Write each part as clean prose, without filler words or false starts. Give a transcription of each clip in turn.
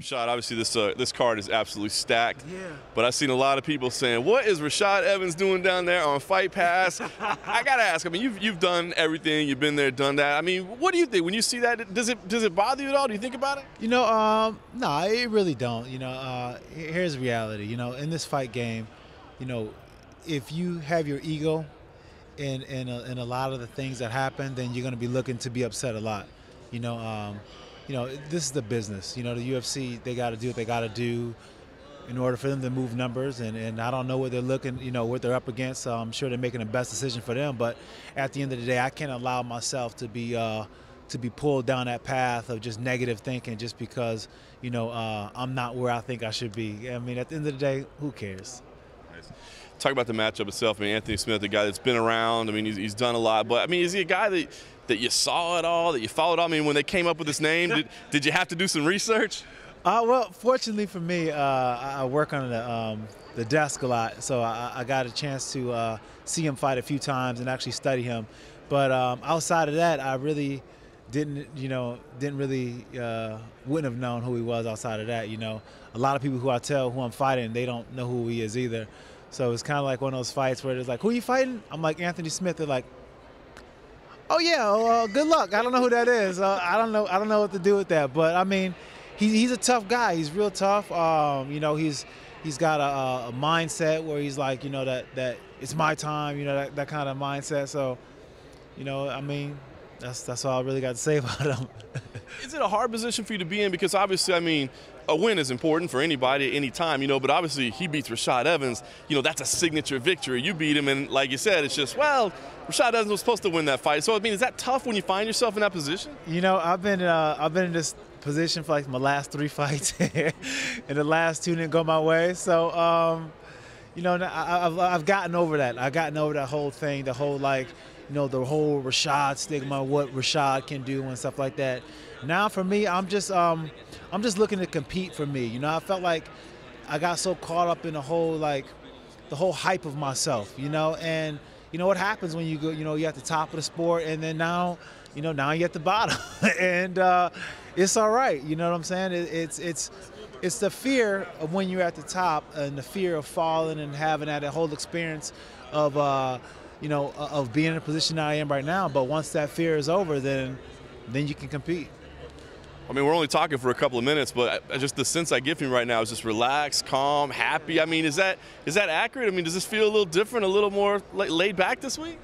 Rashad, obviously this card is absolutely stacked. Yeah. But I've seen a lot of people saying, "What is Rashad Evans doing down there on Fight Pass?" I gotta ask. I mean, you've done everything. You've been there, done that. I mean, what do you think when you see that? Does it bother you at all? Do you think about it? You know, no, it really don't. You know, here's reality. You know, in this fight game, you know, if you have your ego in a lot of the things that happen, then you're going to be looking to be upset a lot. You know, this is the business. You know, the UFC, they got to do what they got to do in order for them to move numbers, and I don't know what they're looking, you know, what they're up against. So I'm sure they're making the best decision for them. But at the end of the day, I can't allow myself to be pulled down that path of just negative thinking just because, you know, I'm not where I think I should be. I mean, at the end of the day, who cares? Nice. Talk about the matchup itself. I mean, Anthony Smith, a guy that's been around. I mean, he's done a lot. But, I mean, is he a guy that you saw it all, that you followed all? I mean, when they came up with his name, did you have to do some research? Well, fortunately for me, I work on the desk a lot, so I got a chance to see him fight a few times and actually study him. But outside of that, I really wouldn't have known who he was outside of that. You know, a lot of people who I tell who I'm fighting, they don't know who he is either. So it's kind of like one of those fights where it's like, "Who are you fighting?" I'm like, "Anthony Smith." They're like, "Oh yeah, good luck." I don't know who that is. I don't know what to do with that. But I mean, he's a tough guy. He's real tough. You know, he's got a mindset where he's like, you know, that it's my time. You know, that kind of mindset. So, you know, I mean, that's all I really got to say about him. Is it a hard position for you to be in? Because obviously, I mean, a win is important for anybody at any time, you know, but obviously he beats Rashad Evans. You know, that's a signature victory. You beat him, and like you said, it's just, well, Rashad Evans was supposed to win that fight. So, I mean, is that tough when you find yourself in that position? You know, I've been in this position for like my last 3 fights, and the last 2 didn't go my way. So, you know, I've gotten over that. I've gotten over that whole thing, the whole, like, you know, the whole Rashad stigma, what Rashad can do and stuff like that. Now for me, I'm just looking to compete for me. You know, I felt like I got so caught up in the whole hype of myself, you know, and you know what happens when you go, you know, you're at the top of the sport, and then now, you know, now you're at the bottom, and it's all right. You know what I'm saying? It's the fear of when you're at the top and the fear of falling and having that whole experience of you know, of being in a position that I am right now. But once that fear is over, then you can compete. I mean, we're only talking for a couple of minutes, but just the sense I get from you right now is just relaxed, calm, happy. I mean, is that accurate? I mean, does this feel a little different, a little more laid back this week?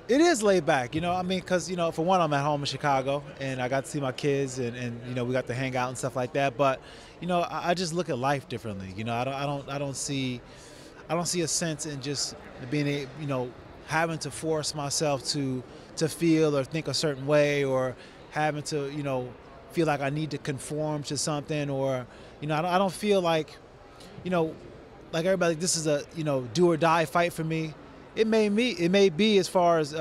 It is laid back, you know. I mean, because, you know, for one, I'm at home in Chicago, and I got to see my kids, and you know, we got to hang out and stuff like that. But, you know, I just look at life differently. You know, I don't see a sense in just being a, you know, having to force myself to feel or think a certain way, or having to, you know, feel like I need to conform to something, or, you know, I don't feel like, you know, like everybody, this is a, you know, do or die fight for me. It may be as far as, you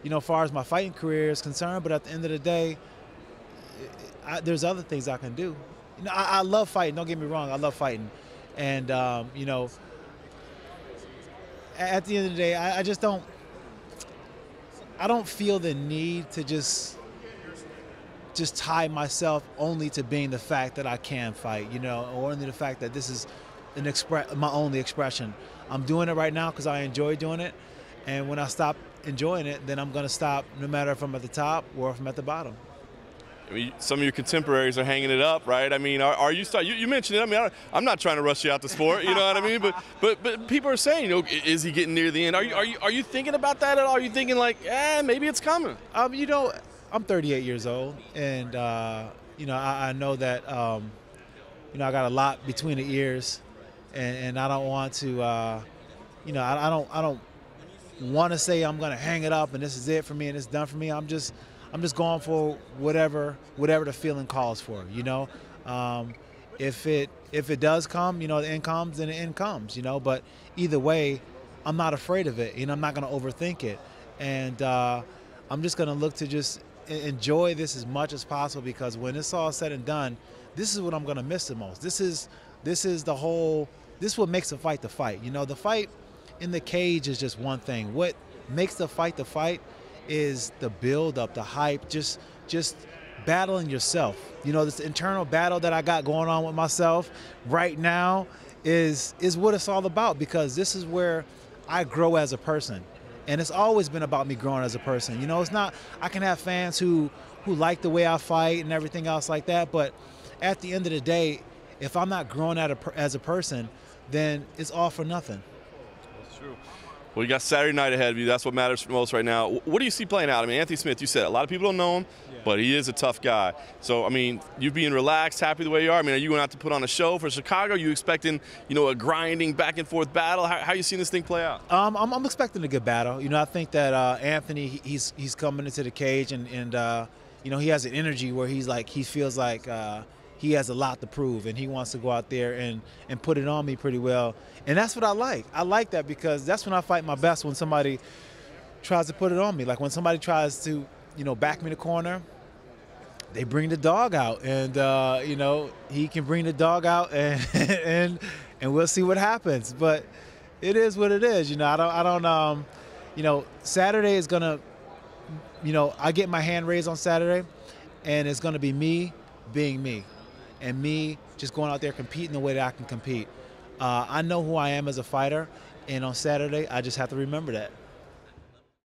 know, as far as my fighting career is concerned, but at the end of the day, there's other things I can do. You know, I love fighting, don't get me wrong, I love fighting. And, you know, at the end of the day, I don't feel the need to just tie myself only to being the fact that I can fight, you know, or only the fact that this is my only expression. I'm doing it right now because I enjoy doing it, and when I stop enjoying it, then I'm going to stop, no matter if I'm at the top or if I'm at the bottom. I mean, some of your contemporaries are hanging it up, right? I mean, are you you mentioned it. I mean, I'm not trying to rush you out the sport, you know what I mean? But people are saying, you know, is he getting near the end? Are you thinking about that at all? Are you thinking like, maybe it's coming? You know, I'm 38 years old, and you know, I know that you know, I got a lot between the ears, and I don't want to, you know, I don't want to say I'm going to hang it up and this is it for me and it's done for me. I'm just going for whatever the feeling calls for, you know. If it does come, you know, the end comes, then the end comes, you know. But either way, I'm not afraid of it, and I'm not going to overthink it. And I'm just going to look to just enjoy this as much as possible, because when it's all said and done, this is what I'm going to miss the most. This is what makes a fight the fight. You know, the fight in the cage is just one thing. What makes the fight is the build up, the hype, just battling yourself. You know, this internal battle that I got going on with myself right now is what it's all about, because this is where I grow as a person. And it's always been about me growing as a person. You know, it's not, I can have fans who like the way I fight and everything else like that, but at the end of the day, if I'm not growing as a person, then it's all for nothing. That's true. Well, you got Saturday night ahead of you. That's what matters most right now. What do you see playing out? I mean, Anthony Smith, you said a lot of people don't know him, but he is a tough guy. So, I mean, you being relaxed, happy the way you are. I mean, are you going out to put on a show for Chicago? Are you expecting, you know, a grinding back and forth battle? How are you seeing this thing play out? I'm expecting a good battle. You know, I think that Anthony, he's coming into the cage and you know, he has an energy where he feels like he has a lot to prove, and he wants to go out there and put it on me pretty well. And that's what I like. I like that, because that's when I fight my best, when somebody tries to put it on me. Like when somebody tries to, you know, back me in the corner, they bring the dog out, and you know, he can bring the dog out, and we'll see what happens. But it is what it is. You know, I don't you know, Saturday is gonna, you know, I get my hand raised on Saturday, and it's gonna be me being me, and me just going out there competing the way that I can compete. I know who I am as a fighter, and on Saturday, I just have to remember that.